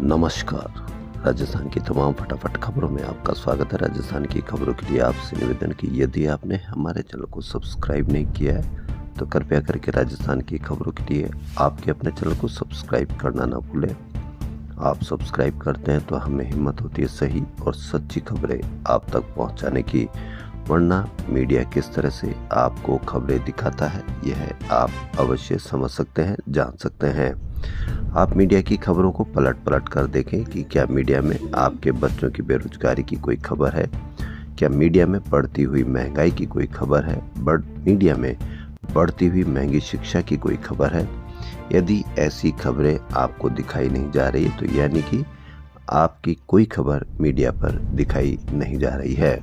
नमस्कार। राजस्थान की तमाम फटाफट खबरों में आपका स्वागत है। राजस्थान की खबरों के लिए आपसे निवेदन कि यदि आपने हमारे चैनल को सब्सक्राइब नहीं किया है तो कृपया करके राजस्थान की खबरों के लिए आपके अपने चैनल को सब्सक्राइब करना ना भूलें। आप सब्सक्राइब करते हैं तो हमें हिम्मत होती है सही और सच्ची खबरें आप तक पहुंचाने की, वरना मीडिया किस तरह से आपको खबरें दिखाता है यह आप अवश्य समझ सकते हैं, जान सकते हैं। आप मीडिया की खबरों को पलट पलट कर देखें कि क्या मीडिया में आपके बच्चों की बेरोजगारी की कोई खबर है, क्या मीडिया में बढ़ती हुई महंगाई की कोई खबर है, मीडिया में बढ़ती हुई महंगी शिक्षा की कोई खबर है। यदि ऐसी खबरें आपको दिखाई नहीं जा रही तो यानी कि आपकी कोई खबर मीडिया पर दिखाई नहीं जा रही है,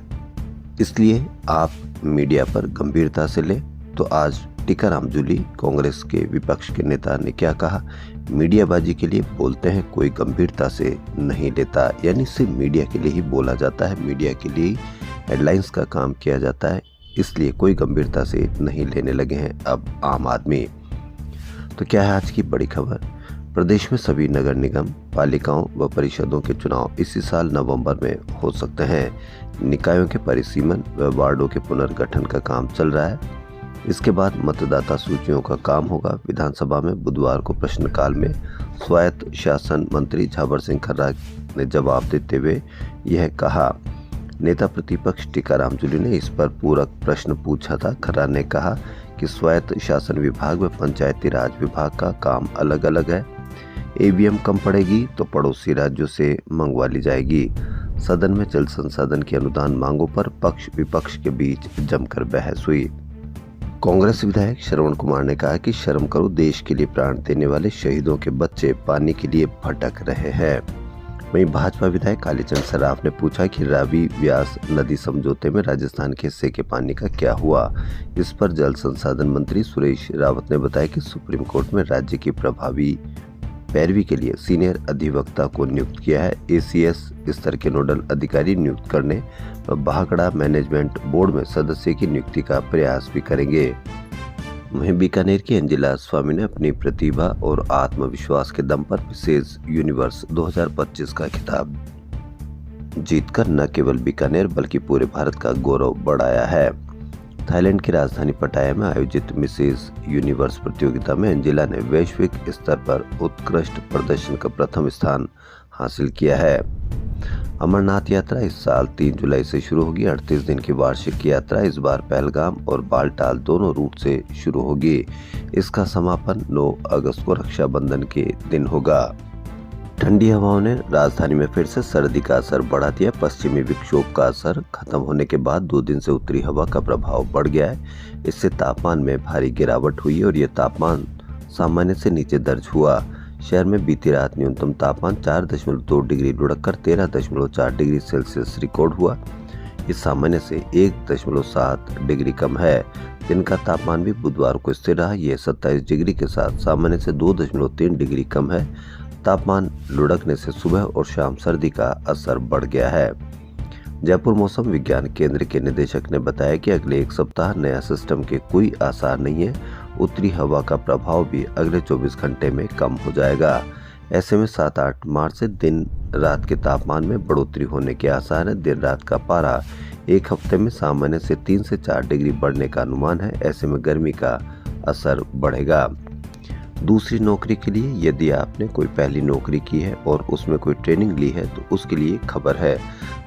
इसलिए आप मीडिया पर गंभीरता से लें। तो आज टीकाराम जूली कांग्रेस के विपक्ष के नेता ने क्या कहा, मीडियाबाजी के लिए बोलते हैं, कोई गंभीरता से नहीं लेता, यानी सिर्फ मीडिया के लिए ही बोला जाता है, मीडिया के लिए हेडलाइंस का काम किया जाता है, इसलिए कोई गंभीरता से नहीं लेने लगे हैं अब आम आदमी। तो क्या है आज की बड़ी खबर, प्रदेश में सभी नगर निगम पालिकाओं व परिषदों के चुनाव इसी साल नवंबर में हो सकते हैं। निकायों के परिसीमन व वार्डों के पुनर्गठन का काम चल रहा है। इसके बाद मतदाता सूचियों का काम होगा। विधानसभा में बुधवार को प्रश्नकाल में स्वायत्त शासन मंत्री झावर सिंह खर्रा ने जवाब देते हुए यह कहा। नेता प्रतिपक्ष टीकाराम जूली ने इस पर पूरक प्रश्न पूछा था। खर्रा ने कहा कि स्वायत्त शासन विभाग व पंचायती राज विभाग का काम अलग अलग है। ईवीएम कम पड़ेगी तो पड़ोसी राज्यों से मंगवा ली जाएगी। सदन में जल संसाधन की अनुदान मांगों पर पक्ष विपक्ष के बीच जमकर बहस हुई। कांग्रेस विधायक श्रवण कुमार ने कहा कि शर्म करो, देश के लिए प्राण देने वाले शहीदों के बच्चे पानी के लिए भटक रहे हैं। वहीं भाजपा विधायक कालीचंद सराफ ने पूछा कि रावी व्यास नदी समझौते में राजस्थान के हिस्से के पानी का क्या हुआ। इस पर जल संसाधन मंत्री सुरेश रावत ने बताया कि सुप्रीम कोर्ट में राज्य की प्रभावी पैरवी के लिए सीनियर अधिवक्ता को नियुक्त किया है। एसीएस स्तर के नोडल अधिकारी नियुक्त करने व भाखड़ा मैनेजमेंट बोर्ड में सदस्य की नियुक्ति का प्रयास भी करेंगे। वहीं बीकानेर की अंजिला स्वामी ने अपनी प्रतिभा और आत्मविश्वास के दम पर मिसेज यूनिवर्स 2025 का खिताब जीतकर न केवल बीकानेर बल्कि पूरे भारत का गौरव बढ़ाया है। थाईलैंड की राजधानी पटाया में आयोजित मिसेज यूनिवर्स प्रतियोगिता में अंजिला ने वैश्विक स्तर पर उत्कृष्ट प्रदर्शन का प्रथम स्थान हासिल किया है। अमरनाथ यात्रा इस साल 3 जुलाई से शुरू होगी। 38 दिन की वार्षिक यात्रा इस बार पहलगाम और बालटाल दोनों रूट से शुरू होगी। इसका समापन 9 अगस्त को रक्षाबंधन के दिन होगा। ठंडी हवाओं ने राजधानी में फिर से सर्दी का असर बढ़ा दिया। पश्चिमी विक्षोभ का असर खत्म होने के बाद 2 दिन से उत्तरी हवा का प्रभाव बढ़ गया है। इससे तापमान में भारी गिरावट हुई और यह तापमान सामान्य से नीचे दर्ज हुआ। शहर में बीती रात न्यूनतम तापमान 4.2 डिग्री लुढ़ककर 13.4 डिग्री सेल्सियस रिकॉर्ड हुआ। इस सामान्य से 1.7 डिग्री कम है। दिन का तापमान भी बुधवार को स्थिर रहा। यह 27 डिग्री के साथ सामान्य से 2.3 डिग्री कम है। तापमान लुढ़कने से सुबह और शाम सर्दी का असर बढ़ गया है। जयपुर मौसम विज्ञान केंद्र के निदेशक ने बताया कि अगले एक सप्ताह नया सिस्टम के कोई आसार नहीं है। उत्तरी हवा का प्रभाव भी अगले 24 घंटे में कम हो जाएगा। ऐसे में 7-8 मार्च से दिन रात के तापमान में बढ़ोतरी होने के आसार है। दिन रात का पारा एक हफ्ते में सामान्य से 3 से 4 डिग्री बढ़ने का अनुमान है। ऐसे में गर्मी का असर बढ़ेगा। दूसरी नौकरी के लिए यदि आपने कोई पहली नौकरी की है और उसमें कोई ट्रेनिंग ली है तो उसके लिए खबर है।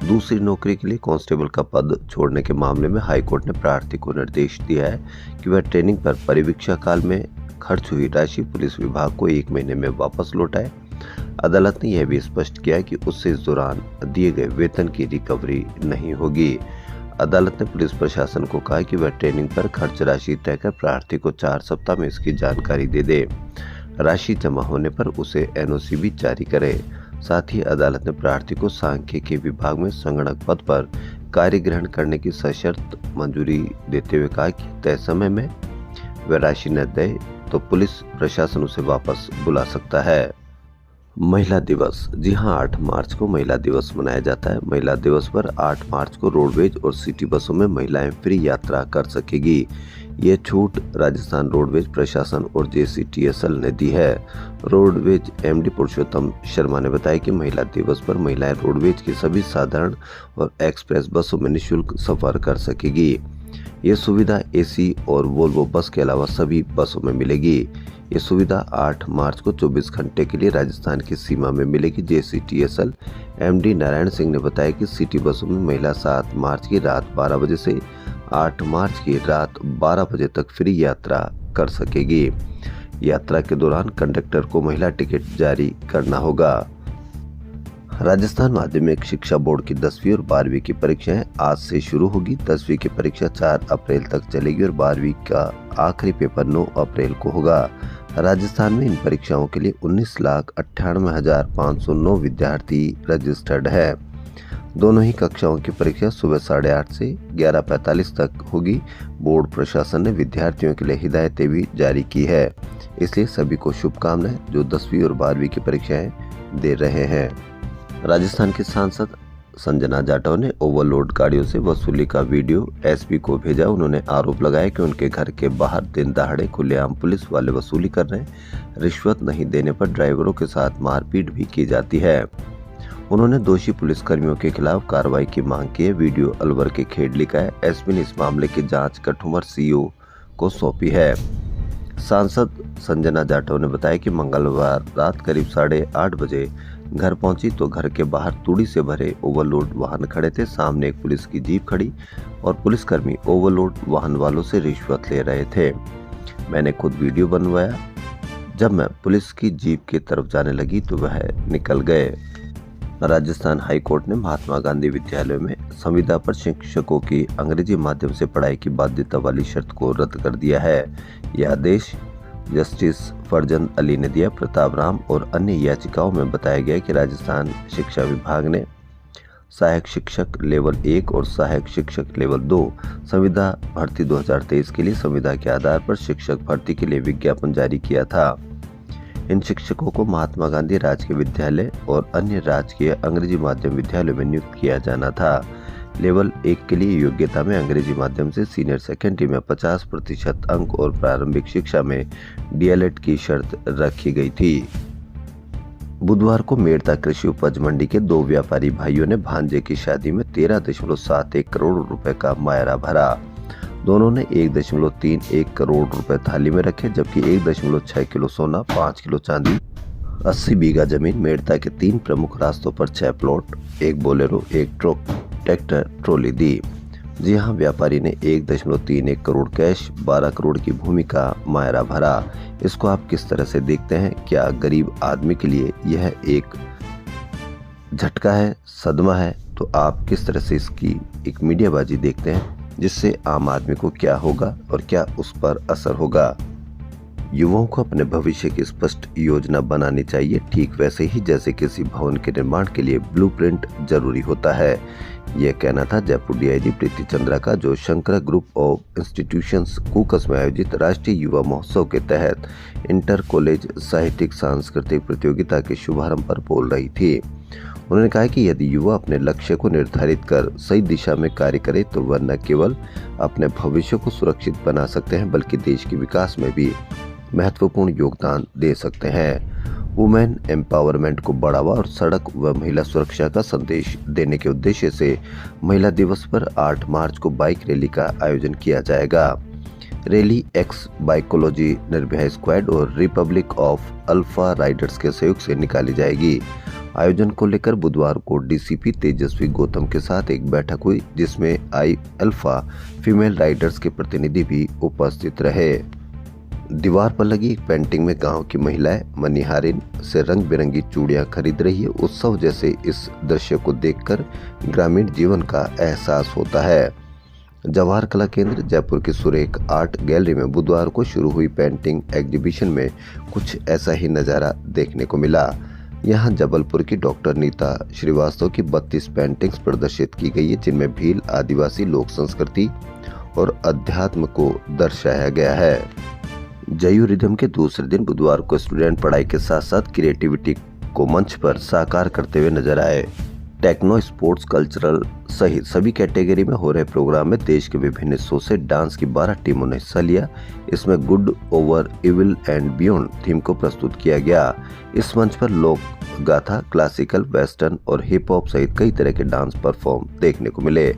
दूसरी नौकरी के लिए कांस्टेबल का पद छोड़ने के मामले में हाईकोर्ट ने प्रार्थी को निर्देश दिया है कि वह ट्रेनिंग पर परिवीक्षा काल में खर्च हुई राशि पुलिस विभाग को 1 महीने में वापस लौटाए। अदालत ने यह भी स्पष्ट किया कि उससे इस दौरान दिए गए वेतन की रिकवरी नहीं होगी। अदालत ने पुलिस प्रशासन को कहा कि वह ट्रेनिंग पर खर्च राशि तय कर प्रार्थी को 4 सप्ताह में इसकी जानकारी दे दे। राशि जमा होने पर उसे एनओसी भी जारी करे। साथ ही अदालत ने प्रार्थी को सांख्यिकी विभाग में संगणक पद पर कार्य ग्रहण करने की सशर्त मंजूरी देते हुए कहा कि तय समय में वह राशि न दे तो पुलिस प्रशासन उसे वापस बुला सकता है। महिला दिवस। जी हां, 8 मार्च को महिला दिवस मनाया जाता है। महिला दिवस पर 8 मार्च को रोडवेज और सिटी बसों में महिलाएं फ्री यात्रा कर सकेगी। ये छूट राजस्थान रोडवेज प्रशासन और जेसीटीएसएल ने दी है। रोडवेज एमडी पुरुषोत्तम शर्मा ने बताया कि महिला दिवस पर महिलाएं रोडवेज की सभी साधारण और एक्सप्रेस बसों में निःशुल्क सफर कर सकेगी। ये सुविधा एसी और वोल्वो बस के अलावा सभी बसों में मिलेगी। ये सुविधा 8 मार्च को 24 घंटे के लिए राजस्थान की सीमा में मिलेगी। जेसीटीएसएल एमडी नारायण सिंह ने बताया कि सिटी बसों में महिला 7 मार्च की रात 12 बजे से 8 मार्च की रात 12 बजे तक फ्री यात्रा कर सकेगी। यात्रा के दौरान कंडक्टर को महिला टिकट जारी करना होगा। राजस्थान माध्यमिक शिक्षा बोर्ड की 10वीं और 12वीं की परीक्षाएं आज से शुरू होगी। 10वीं की परीक्षा 4 अप्रैल तक चलेगी और 12वीं का आखिरी पेपर 9 अप्रैल को होगा। राजस्थान में इन परीक्षाओं के लिए 19,98,509 विद्यार्थी रजिस्टर्ड है। दोनों ही कक्षाओं की परीक्षा सुबह 8:30 से 11:45 तक होगी। बोर्ड प्रशासन ने विद्यार्थियों के लिए हिदायतें भी जारी की है, इसलिए सभी को शुभकामनाएं जो 10वीं और 12वीं की परीक्षाएं दे रहे हैं। राजस्थान के सांसद संजना जाटव ने ओवरलोड गाड़ियों से वसूली का वीडियो एसपी को भेजा। उन्होंने आरोप लगाया कि उनके घर के बाहर दिन दहाड़े खुलेआम पुलिस वाले वसूली कर रहे हैं। रिश्वत नहीं देने पर ड्राइवरों के साथ मारपीट भी की जाती है। उन्होंने दोषी पुलिसकर्मियों के खिलाफ कार्रवाई की मांग की है। वीडियो अलवर के खेड़ली का है। एसपी ने इस मामले की जांच कठुमर सीओ को सौंपी है। सांसद संजना जाटव ने बताया कि मंगलवार रात करीब 8:30 बजे घर पहुंची तो घर के बाहर तूड़ी से भरे ओवरलोड वाहन खड़े थे। सामने एक पुलिस की जीप खड़ी और पुलिसकर्मी ओवरलोड वाहन वालों से रिश्वत ले रहे थे। मैंने खुद वीडियो बनवाया। जब मैं पुलिस की जीप की तरफ जाने लगी तो वह निकल गए। राजस्थान हाई कोर्ट ने महात्मा गांधी विद्यालय में संविदा पर शिक्षकों की अंग्रेजी माध्यम से पढ़ाई की बाध्यता वाली शर्त को रद्द कर दिया है। यह आदेश जस्टिस फरजंद अली ने दिया। प्रताप राम और अन्य याचिकाओं में बताया गया कि राजस्थान शिक्षा विभाग ने सहायक शिक्षक लेवल 1 और सहायक शिक्षक लेवल 2 संविदा भर्ती 2023 के लिए संविदा के आधार पर शिक्षक भर्ती के लिए विज्ञापन जारी किया था। इन शिक्षकों को महात्मा गांधी राजकीय विद्यालय और अन्य राजकीय अंग्रेजी माध्यम विद्यालयों में नियुक्त किया जाना था। लेवल 1 के लिए योग्यता में अंग्रेजी माध्यम से सीनियर सेकेंडरी में 50% अंक और प्रारंभिक शिक्षा में डीएलएड की शर्त रखी गई थी। बुधवार को मेड़ता कृषि उपज मंडी के 2 व्यापारी भाइयों ने भांजे की शादी में 13.71 करोड़ रुपए का मायरा भरा। दोनों ने 1.31 करोड़ रुपए थाली में रखे, जबकि 1.6 किलो सोना, 5 किलो चांदी, 80 बीघा जमीन, मेड़ता के 3 प्रमुख रास्तों पर 6 प्लॉट, 1 बोलेरो, 1 ट्रैक्टर ट्रॉली दी। जी हां, व्यापारी ने 1.31 करोड़ कैश, 12 करोड़ की भूमि का मायरा भरा। इसको आप किस तरह से देखते हैं? क्या गरीब आदमी के लिए यह एक झटका है, सदमा है? तो आप किस तरह से इसकी एक मीडियाबाजी देखते हैं, जिससे आम आदमी को क्या होगा और क्या उस पर असर होगा? युवाओं को अपने भविष्य की स्पष्ट योजना बनानी चाहिए, ठीक वैसे ही जैसे किसी भवन के निर्माण के लिए ब्लूप्रिंट जरूरी होता है। यह कहना था जयपुर डीआईजी प्रीति चंद्रा का, जो Shankara group of institutions Kukas में आयोजित राष्ट्रीय युवा महोत्सव के तहत इंटर कॉलेज साहित्यिक सांस्कृतिक प्रतियोगिता के शुभारंभ पर बोल रही थी। उन्होंने कहा कि यदि युवा अपने लक्ष्य को निर्धारित कर सही दिशा में कार्य करे तो वह न केवल अपने भविष्य को सुरक्षित बना सकते हैं, बल्कि देश के विकास में भी महत्वपूर्ण योगदान दे सकते हैं। वुमेन एम्पावरमेंट को बढ़ावा और सड़क व महिला सुरक्षा का संदेश देने के उद्देश्य से महिला दिवस पर 8 मार्च को बाइक रैली का आयोजन किया जाएगा। रैली एक्स बाइकोलॉजी निर्भया स्क्वाड और रिपब्लिक ऑफ अल्फा राइडर्स के सहयोग से निकाली जाएगी। आयोजन को लेकर बुधवार को डीसीपी तेजस्वी गौतम के साथ एक बैठक हुई, जिसमें आई अल्फा फीमेल राइडर्स के प्रतिनिधि भी उपस्थित रहे। दीवार पर लगी एक पेंटिंग में गांव की महिलाएं मनिहारिन से रंग बिरंगी चूड़ियां खरीद रही है। उत्सव जैसे इस दृश्य को देखकर ग्रामीण जीवन का एहसास होता है। जवाहर कला केंद्र जयपुर की सुरेख आर्ट गैलरी में बुधवार को शुरू हुई पेंटिंग एग्जीबिशन में कुछ ऐसा ही नजारा देखने को मिला। यहाँ जबलपुर की डॉक्टर नीता श्रीवास्तव की 32 पेंटिंग्स प्रदर्शित की गई है, जिनमें भील, आदिवासी लोक संस्कृति और अध्यात्म को दर्शाया गया है। जयू रिदम के दूसरे दिन बुधवार को स्टूडेंट पढ़ाई के साथ साथ क्रिएटिविटी को मंच पर साकार करते हुए नजर आए। टेक्नो, स्पोर्ट्स, कल्चरल सहित सभी कैटेगरी में हो रहे प्रोग्राम में देश के विभिन्न हिस्सों से डांस की 12 टीमों ने हिस्सा लिया। इसमें good over evil and beyond theme को प्रस्तुत किया गया। इस मंच पर लोक गाथा, क्लासिकल, वेस्टर्न और हिप हॉप सहित कई तरह के डांस परफॉर्म देखने को मिले।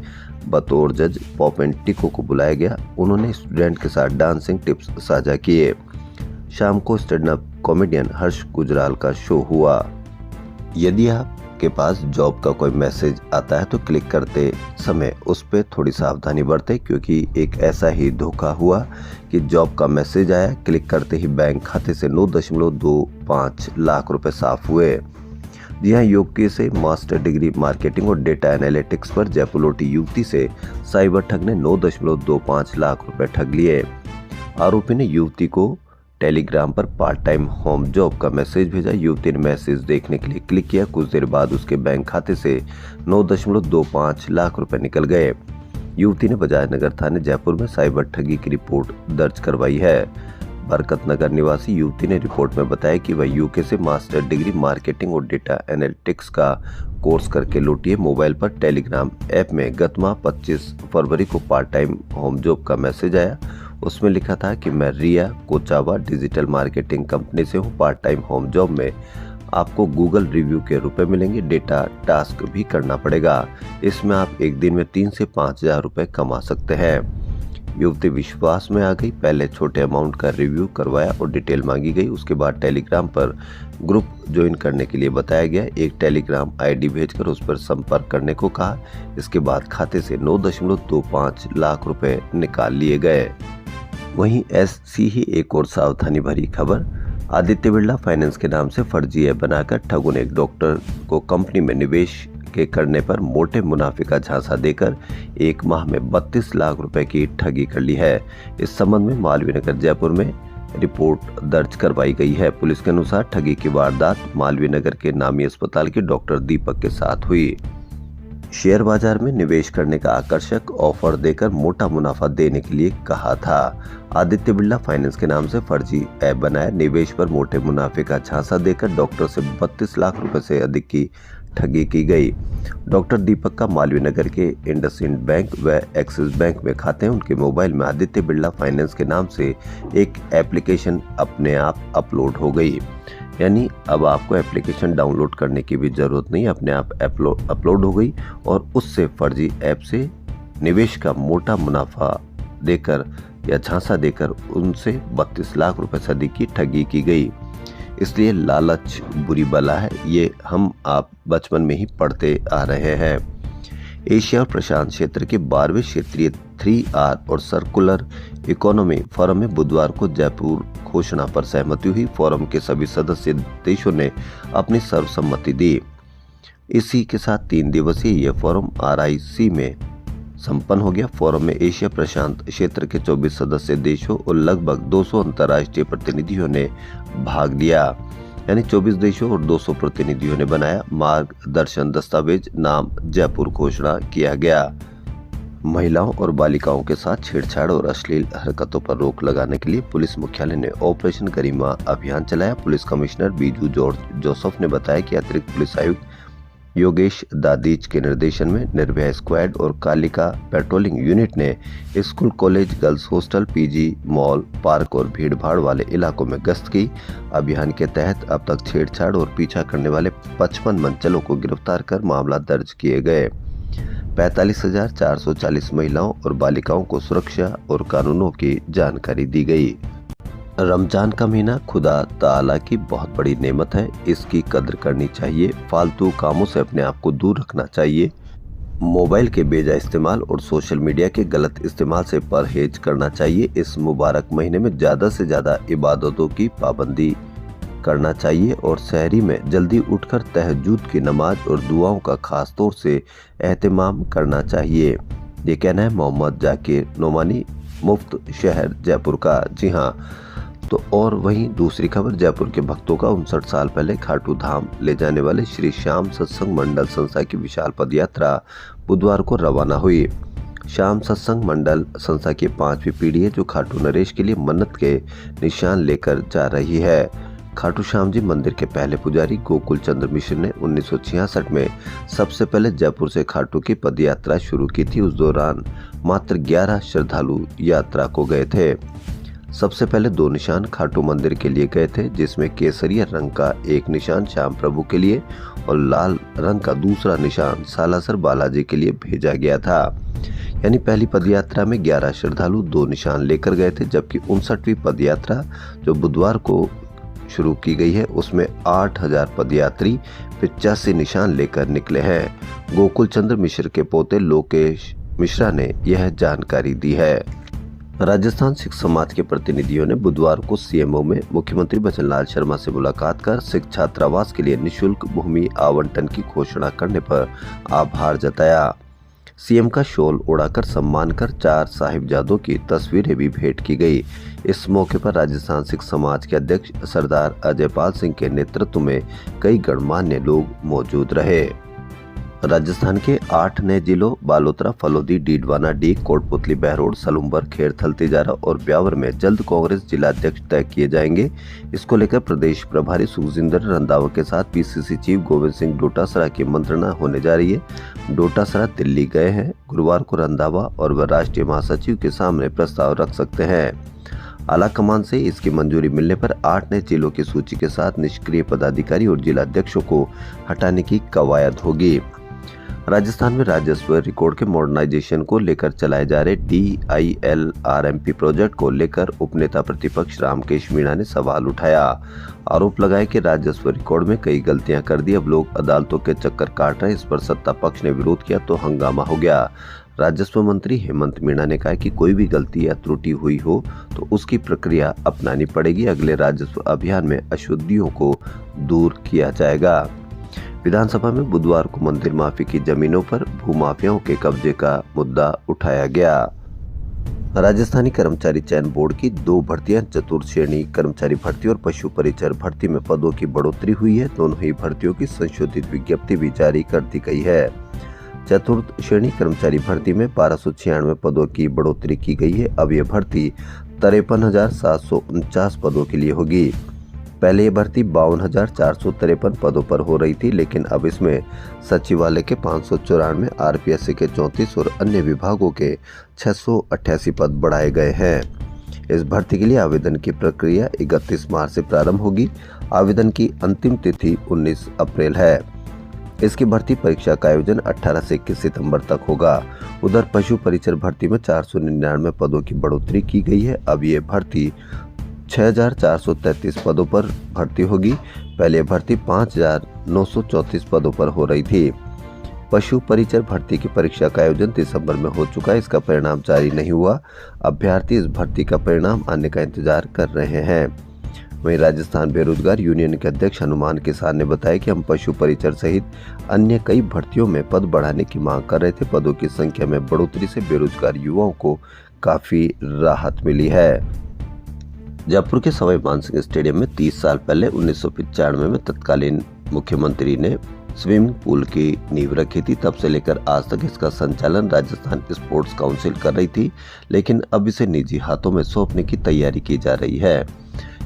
बतौर जज पॉप एंड टिको को बुलाया गया। उन्होंने स्टूडेंट के साथ डांसिंग टिप्स साझा किए। शाम को स्टैंड अप कॉमेडियन हर्ष गुजराल का शो हुआ। यदि आपके पास जॉब का कोई मैसेज आता है तो क्लिक करते समय उस पर थोड़ी सावधानी बरतें, क्योंकि एक ऐसा ही धोखा हुआ कि जॉब का मैसेज आया, क्लिक करते ही बैंक खाते से 9.25 लाख रुपए साफ हुए। जी हाँ, यूके से मास्टर डिग्री मार्केटिंग और डेटा एनालिटिक्स पर जयपुर लौटी युवती से साइबर ठग ने 9.25 लाख रुपए ठग लिए। आरोपी ने युवती को टेलीग्राम पर पार्ट टाइम होम जॉब का मैसेज भेजा। युवती ने मैसेज देखने के लिए क्लिक किया। कुछ देर बाद उसके बैंक खाते से 9.25 लाख रुपए निकल गए। युवती ने बजाज नगर थाने जयपुर में साइबर ठगी की रिपोर्ट दर्ज करवाई है। बरकत नगर निवासी युवती ने रिपोर्ट में बताया कि वह यूके से मास्टर डिग्री मार्केटिंग और डेटा एनालिटिक्स का कोर्स करके लौटी है। मोबाइल पर टेलीग्राम ऐप में गत माह 25 फरवरी को पार्ट टाइम होम जॉब का मैसेज आया। उसमें लिखा था कि मैं रिया कोचावा डिजिटल मार्केटिंग कंपनी से हूँ। पार्ट टाइम होम जॉब में आपको गूगल रिव्यू के रुपए मिलेंगे, डेटा टास्क भी करना पड़ेगा। इसमें आप एक दिन में 3 से 5 हजार रुपए कमा सकते हैं। युवती विश्वास में आ गई। पहले छोटे अमाउंट का रिव्यू करवाया और डिटेल मांगी गई। उसके बाद टेलीग्राम पर ग्रुप ज्वाइन करने के लिए बताया गया। एक टेलीग्राम आईडी भेजकर उस पर संपर्क करने को कहा। इसके बाद खाते से 9.25 लाख रुपए निकाल लिए गए। वहीं ऐसी ही एक और सावधानी भरी खबर। आदित्य बिरला फाइनेंस के नाम से फर्जी ऐप बनाकर ठगों ने एक डॉक्टर को कंपनी में निवेश के करने पर मोटे मुनाफे का झांसा देकर एक माह में 32 लाख रुपए की ठगी कर ली है। इस संबंध में मालवीय नगर जयपुर में रिपोर्ट दर्ज करवाई गई है। पुलिस के अनुसार ठगी की वारदात मालवीय नगर के नामी अस्पताल के डॉक्टर दीपक के साथ हुई। शेयर बाजार में निवेश करने का आकर्षक ऑफर देकर मोटा मुनाफा देने के लिए कहा था। आदित्य बिरला फाइनेंस के नाम से फर्जी ऐप बनाया। निवेश पर मोटे मुनाफे का झांसा देकर डॉक्टर से 32 लाख रुपए से अधिक की ठगी की गई। डॉक्टर दीपक का मालवीय नगर के इंडसइंड बैंक व एक्सिस बैंक में खाते हैं। उनके मोबाइल में आदित्य बिरला फाइनेंस के नाम से एक एप्लीकेशन अपने आप अपलोड हो गई। यानी अब आपको एप्लीकेशन डाउनलोड करने की भी जरूरत नहीं, अपने आप अपलोड हो गई और उससे फर्जी ऐप से निवेश का मोटा मुनाफा देकर या झांसा देकर उनसे 32 लाख रुपए से अधिक की ठगी की गई। इसलिए लालच बुरी बला है, ये हम आप बचपन में ही पढ़ते आ रहे हैं। एशिया और प्रशांत क्षेत्र के 12वें क्षेत्रीय 3R और सर्कुलर इकोनॉमी फोरम में बुधवार को जयपुर घोषणा पर सहमति हुई। फोरम के सभी सदस्य देशों ने अपनी सर्वसम्मति दी। इसी के साथ 3 दिवसीय यह फोरम RIC में संपन्न हो गया। फोरम में एशिया प्रशांत क्षेत्र के 24 सदस्य देशों और लगभग 200 अंतर्राष्ट्रीय प्रतिनिधियों ने भाग लिया। यानी 24 देशों और 200 प्रतिनिधियों ने बनाया मार्गदर्शन दस्तावेज, नाम जयपुर घोषणा किया गया। महिलाओं और बालिकाओं के साथ छेड़छाड़ और अश्लील हरकतों पर रोक लगाने के लिए पुलिस मुख्यालय ने ऑपरेशन गरिमा अभियान चलाया। पुलिस कमिश्नर बीजू जोसेफ ने बताया कि अतिरिक्त पुलिस आयुक्त योगेश दादीज के निर्देशन में निर्भया स्क्वाड और कालिका पेट्रोलिंग यूनिट ने school, college, girls hostel, PG, mall, park और भीड़भाड़ वाले इलाकों में गश्त की। अभियान के तहत अब तक छेड़छाड़ और पीछा करने वाले 55 मनचलों को गिरफ्तार कर मामला दर्ज किए गए। 45,440 महिलाओं और बालिकाओं को सुरक्षा और कानूनों की जानकारी दी गई। रमजान का महीना खुदा ताला की बहुत बड़ी नेमत है, इसकी कद्र करनी चाहिए। फालतू कामों से अपने आप को दूर रखना चाहिए। मोबाइल के बेजा इस्तेमाल और सोशल मीडिया के गलत इस्तेमाल से परहेज करना चाहिए। इस मुबारक महीने में ज़्यादा से ज़्यादा इबादतों की पाबंदी करना चाहिए और सहरी में जल्दी उठकर तहज्जुद की नमाज और दुआओं का खास तौर से एहतमाम करना चाहिए। ये कहना है मोहम्मद जाकिर नोमानी, मुफ्त शहर जयपुर का। जी हाँ, तो और वहीं दूसरी खबर, जयपुर के भक्तों का 59 साल पहले खाटू धाम ले जाने वाले श्री श्याम सत्संग मंडल संस्था की विशाल पदयात्रा बुधवार को रवाना हुई। श्याम सत्संग मंडल संस्था की 5वीं पीढ़ी है जो खाटू नरेश के लिए मन्नत के निशान लेकर जा रही है। खाटू श्याम जी मंदिर के पहले पुजारी गोकुल चंद्र मिश्र ने 1966 में सबसे पहले जयपुर से खाटू की पदयात्रा शुरू की थी। उस दौरान मात्र 11 श्रद्धालु यात्रा को गए थे। सबसे पहले 2 निशान खाटू मंदिर के लिए गए थे, जिसमें केसरिया रंग का एक निशान श्याम प्रभु के लिए और लाल रंग का दूसरा निशान सालासर बालाजी के लिए भेजा गया था। यानी पहली पदयात्रा में 11 श्रद्धालु 2 निशान लेकर गए थे, जबकि 59वीं पदयात्रा जो बुधवार को शुरू की गई है उसमें 8000 पदयात्री 85 निशान लेकर निकले हैं। गोकुल चंद्र मिश्र के पोते लोकेश मिश्रा ने यह जानकारी दी है। राजस्थान सिख समाज के प्रतिनिधियों ने बुधवार को सीएमओ में मुख्यमंत्री बचनलाल शर्मा से मुलाकात कर सिख छात्रावास के लिए निःशुल्क भूमि आवंटन की घोषणा करने पर आभार जताया। सीएम का शॉल उड़ाकर सम्मान कर 4 साहिबजादों की तस्वीरें भी भेंट की गई। इस मौके पर राजस्थान सिख समाज के अध्यक्ष सरदार अजयपाल सिंह के नेतृत्व में कई गणमान्य लोग मौजूद रहे। राजस्थान के 8 नए जिलों बालोतरा, फलोदी, डीडवाना, डीग, कोटपुतली, बहरोड, सलूम्बर, खेर, थलतेजारा और ब्यावर में जल्द कांग्रेस जिला अध्यक्ष तय किए जाएंगे। इसको लेकर प्रदेश प्रभारी सुखजिंदर रंधावा के साथ पीसीसी चीफ गोविंद सिंह डोटासरा की मंत्रणा होने जा रही है। डोटासरा दिल्ली गए हैं। गुरुवार को रंधावा और वह राष्ट्रीय महासचिव के सामने प्रस्ताव रख सकते हैं। आला कमान से इसकी मंजूरी मिलने पर 8 नए जिलों की सूची के साथ निष्क्रिय पदाधिकारी और जिला अध्यक्षों को हटाने की कवायद होगी। राजस्थान में राजस्व रिकॉर्ड के मॉडर्नाइजेशन को लेकर चलाए जा रहे DILRMP प्रोजेक्ट को लेकर उपनेता प्रतिपक्ष रामकेश मीणा ने सवाल उठाया। आरोप लगाया कि राजस्व रिकॉर्ड में कई गलतियां कर दी, अब लोग अदालतों के चक्कर काट रहे हैं। इस पर सत्ता पक्ष ने विरोध किया तो हंगामा हो गया। राजस्व मंत्री हेमंत मीणा ने कहा कि कोई भी गलती या त्रुटि हुई हो तो उसकी प्रक्रिया अपनानी पड़ेगी। अगले राजस्व अभियान में अशुद्धियों को दूर किया जाएगा। विधानसभा में बुधवार को मंदिर माफी की जमीनों पर भूमाफियाओं के कब्जे का मुद्दा उठाया गया। राजस्थानी कर्मचारी चयन बोर्ड की 2 भर्तियां चतुर्थ श्रेणी कर्मचारी भर्ती और पशु परिचर भर्ती में पदों की बढ़ोतरी हुई है। दोनों ही भर्तियों की संशोधित विज्ञप्ति भी जारी कर दी गई है। चतुर्थ श्रेणी कर्मचारी भर्ती में 1296 पदों की बढ़ोतरी की गई है। अब यह भर्ती 53,749 पदों के लिए होगी। पहले ये भर्ती 52,453 पदों पर हो रही थी, लेकिन अब इसमें सचिवालय के 594, RPSC के 34 और अन्य विभागों के 688 पद बढ़ाए गए हैं। इस भर्ती के लिए आवेदन की प्रक्रिया 31 मार्च से प्रारंभ होगी। आवेदन की अंतिम तिथि 19 अप्रैल है। इसकी भर्ती परीक्षा का आयोजन 18 से 21 सितंबर तक होगा। उधर पशु परिचर भर्ती में 499 पदों की बढ़ोतरी की गई है। अब ये भर्ती 6,433 पदों पर भर्ती होगी। पहले भर्ती 5,934 पदों पर हो रही थी। पशु परिचर भर्ती की परीक्षा का आयोजन दिसंबर में हो चुका है। इसका परिणाम जारी नहीं हुआ। अभ्यर्थी इस भर्ती का परिणाम आने का इंतजार कर रहे हैं। वहीं राजस्थान बेरोजगार यूनियन के अध्यक्ष हनुमान किसान ने बताया कि हम पशु परिचर सहित अन्य कई भर्तियों में पद बढ़ाने की मांग कर रहे थे। पदों की संख्या में बढ़ोतरी से बेरोजगार युवाओं को काफी राहत मिली है। जयपुर के सवाई मानसिंह स्टेडियम में 30 साल पहले 1995 में तत्कालीन मुख्यमंत्री ने स्विमिंग पूल की नींव रखी थी। तब से लेकर आज तक इसका संचालन राजस्थान स्पोर्ट्स काउंसिल कर रही थी, लेकिन अब इसे निजी हाथों में सौंपने की तैयारी की जा रही है।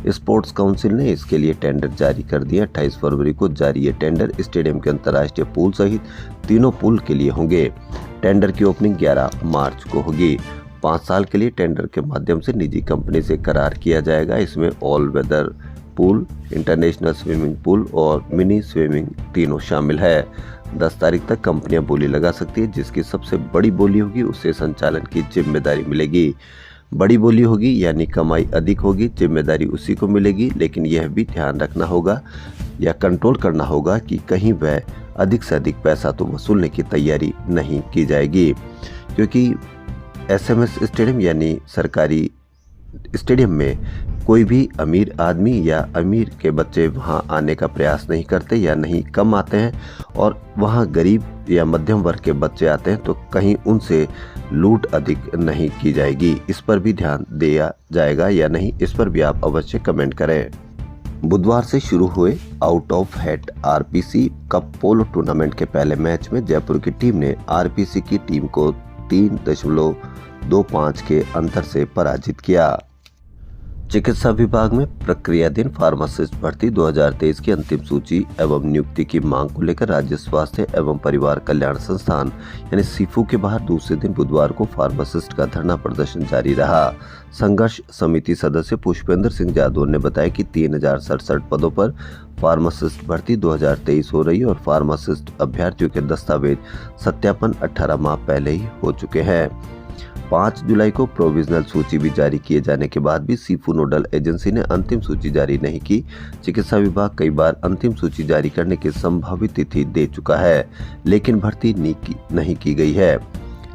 स्पोर्ट्स काउंसिल ने इसके लिए टेंडर जारी कर दिया। 28 फरवरी को जारी ये टेंडर स्टेडियम के अंतर्राष्ट्रीय पूल सहित तीनों पूल के लिए होंगे। टेंडर की ओपनिंग 11 मार्च को होगी। 5 साल के लिए टेंडर के माध्यम से निजी कंपनी से करार किया जाएगा। इसमें all weather pool, international swimming pool और मिनी स्विमिंग तीनों शामिल है। 10 तारीख तक कंपनियां बोली लगा सकती है। जिसकी सबसे बड़ी बोली होगी उससे संचालन की जिम्मेदारी मिलेगी। बड़ी बोली होगी यानी कमाई अधिक होगी, जिम्मेदारी उसी को मिलेगी। लेकिन यह भी ध्यान रखना होगा या कंट्रोल करना होगा कि कहीं वह अधिक से अधिक पैसा तो वसूलने की तैयारी नहीं की जाएगी, क्योंकि SMS स्टेडियम यानी सरकारी स्टेडियम में कोई भी अमीर आदमी या अमीर के बच्चे वहां आने का प्रयास नहीं करते या नहीं कम आते हैं, और वहां गरीब या मध्यम वर्ग के बच्चे आते हैं तो कहीं उनसे लूट अधिक नहीं की जाएगी। इस पर भी ध्यान दिया जाएगा या नहीं, इस पर भी आप अवश्य कमेंट करें। बुधवार से शुरू हुए out of hat RPC cup polo tournament के पहले मैच में जयपुर की टीम ने RPC की टीम को 3.25 के अंतर से पराजित किया। चिकित्सा विभाग में प्रक्रियाधीन फार्मासिस्ट भर्ती 2023 की अंतिम सूची एवं नियुक्ति की मांग को लेकर राज्य स्वास्थ्य एवं परिवार कल्याण संस्थान यानी सीफू के बाहर दूसरे दिन बुधवार को फार्मासिस्ट का धरना प्रदर्शन जारी रहा। संघर्ष समिति सदस्य पुष्पेंद्र सिंह जादौर ने बताया कि 3067 पदों पर फार्मासिस्ट भर्ती 2023 हो रही है और फार्मासिस्ट अभ्यर्थियों के दस्तावेज सत्यापन 18 माह पहले ही हो चुके हैं। 5 जुलाई को प्रोविजनल सूची भी जारी किए जाने के बाद भी सीफू नोडल एजेंसी ने अंतिम सूची जारी नहीं की। चिकित्सा विभाग कई बार अंतिम सूची जारी करने की संभावित तिथि दे चुका है, लेकिन भर्ती नहीं की गई है।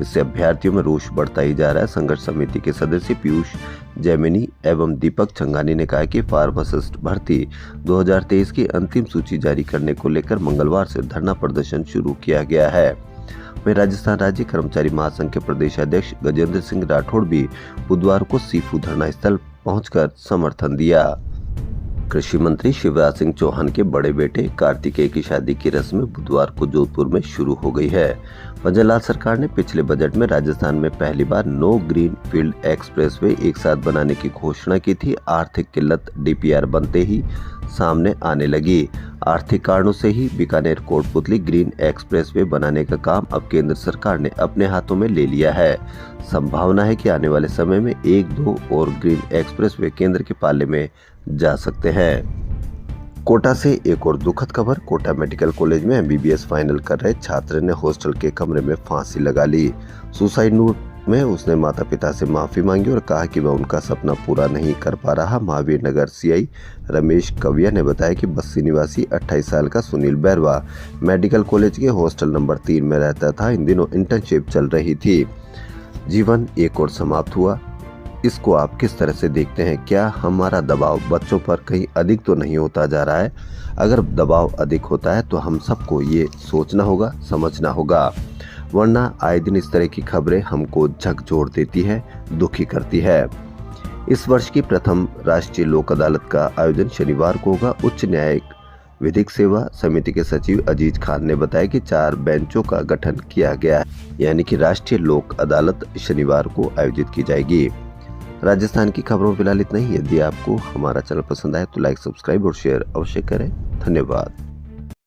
इससे अभ्यर्थियों में रोष बढ़ता ही जा रहा है। संघर्ष समिति के सदस्य पीयूष जैमिनी एवं दीपक छंगानी ने कहा कि फार्मासिस्ट भर्ती 2023 की अंतिम सूची जारी करने को लेकर मंगलवार से धरना प्रदर्शन शुरू किया गया है। वहीं राजस्थान राज्य कर्मचारी महासंघ के प्रदेश अध्यक्ष गजेंद्र सिंह राठौड़ भी बुधवार को सीफू धरना स्थल पहुंचकर समर्थन दिया। कृषि मंत्री शिवराज सिंह चौहान के बड़े बेटे कार्तिकेय की शादी की रस्म बुधवार को जोधपुर में शुरू हो गई है। पंजालाल सरकार ने पिछले बजट में राजस्थान में पहली बार नो ग्रीन फील्ड एक्सप्रेसवे एक साथ बनाने की घोषणा की थी। आर्थिक किल्लत डीपीआर बनते ही सामने आने लगी। आर्थिक कारणों से ही बीकानेर कोटपुतली ग्रीन एक्सप्रेसवे बनाने का काम अब केंद्र सरकार ने अपने हाथों में ले लिया है। संभावना है कि आने वाले समय में 1-2 और ग्रीन एक्सप्रेसवे केंद्र के पाले में जा सकते हैं। कोटा से एक और दुखद खबर। कोटा मेडिकल कॉलेज में एमबीबीएस फाइनल कर रहे छात्र ने हॉस्टल के कमरे में फांसी लगा ली। सुसाइड नोट में उसने माता पिता से माफी मांगी और कहा कि वह उनका सपना पूरा नहीं कर पा रहा। महावीर नगर सीआई रमेश कविया ने बताया कि बस्सी निवासी 28 साल का सुनील बैरवा मेडिकल कॉलेज के हॉस्टल नंबर 3 में रहता था। इन दिनों इंटर्नशिप चल रही थी। जीवन एक और समाप्त हुआ। इसको आप किस तरह से देखते हैं? क्या हमारा दबाव बच्चों पर कहीं अधिक तो नहीं होता जा रहा है? अगर दबाव अधिक होता है तो हम सबको ये सोचना होगा, समझना होगा, वरना आए दिन इस तरह की खबरें हमको झकझोर देती है, दुखी करती है। इस वर्ष की प्रथम राष्ट्रीय लोक अदालत का आयोजन शनिवार को होगा। उच्च न्यायिक विधिक सेवा समिति के सचिव अजीज खान ने बताया कि 4 बेंचों का गठन किया गया है, यानी कि राष्ट्रीय लोक अदालत शनिवार को आयोजित की जाएगी। राजस्थान की खबरों फिलहाल इतना ही। यदि आपको हमारा चैनल पसंद आए तो लाइक, सब्सक्राइब और शेयर अवश्य करें। धन्यवाद।